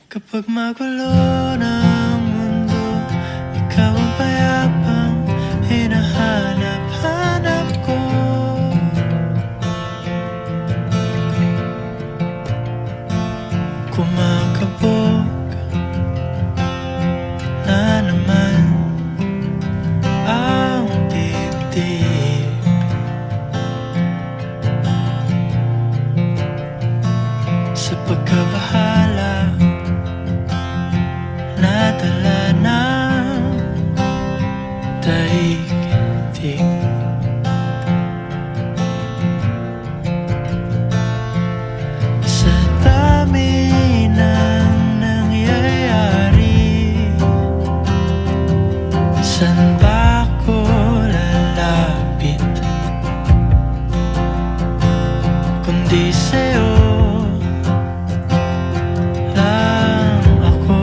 Kapag magulo na ang mundo, ikaw ang payapang hinahanap-hanap ko. Kumakabog na naman ang dibdib. Sa pagkabahala, nadala ng daigdig. Sa dami ng nangyayari, saan ba ako lalapit kundi sa'yo lang ako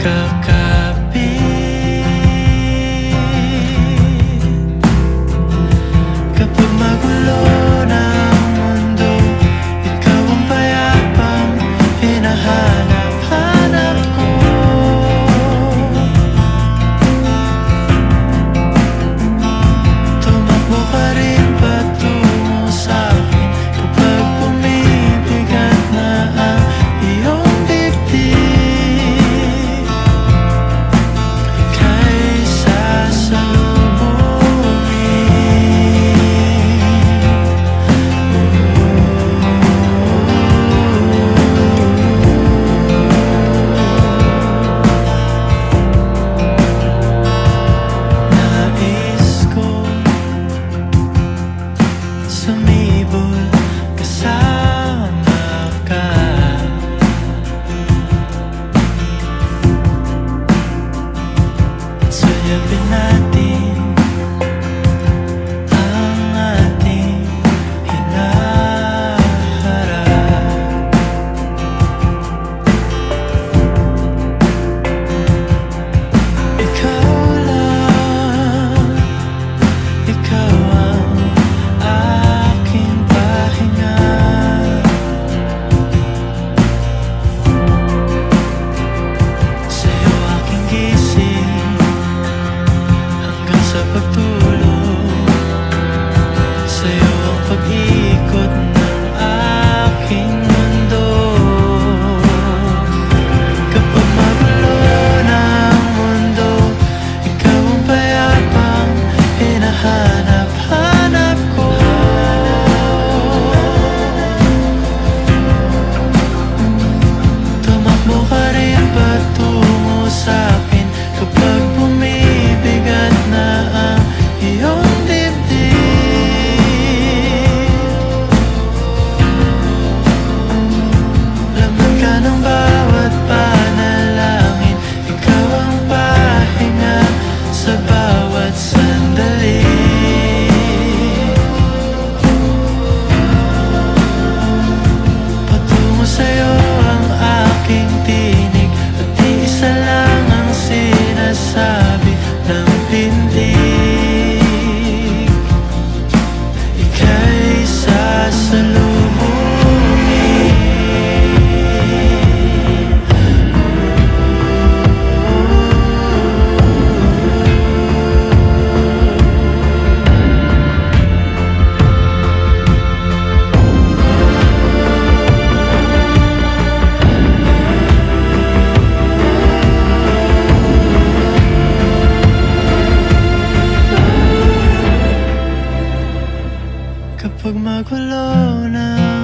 kakapit. Kapag magulo na ang mundo, ikaw ang payapang hinahanap-hanap ko. Tumakbo ka rin patungo sa'kin kapag bumibigat na ang iyong dibdib. Ika'y nais ko sumibol kasama ka. At suyapin natin ang ating hinaharap. Ikaw lang, ikaw ang aking pahinga. Sa'yo aking gising hanggang sa pagtulog. Sa'yo ang pag-ikot ng aking mundo. Kapag magulo na ang mundo, ikaw ang payapang hinahanap-hanap ko. Tumakbo ka rin patungo sa'kin kapag bumibigat na ang iyong dibdib. Laman ka ng bawat panalangin, ikaw ang pahinga sa bawat sandali. Patungo sa'yo ang aking tinig, at iisa lang ang sinasabi ng pindig. Ika'y sasalubungin. Kapag magulo na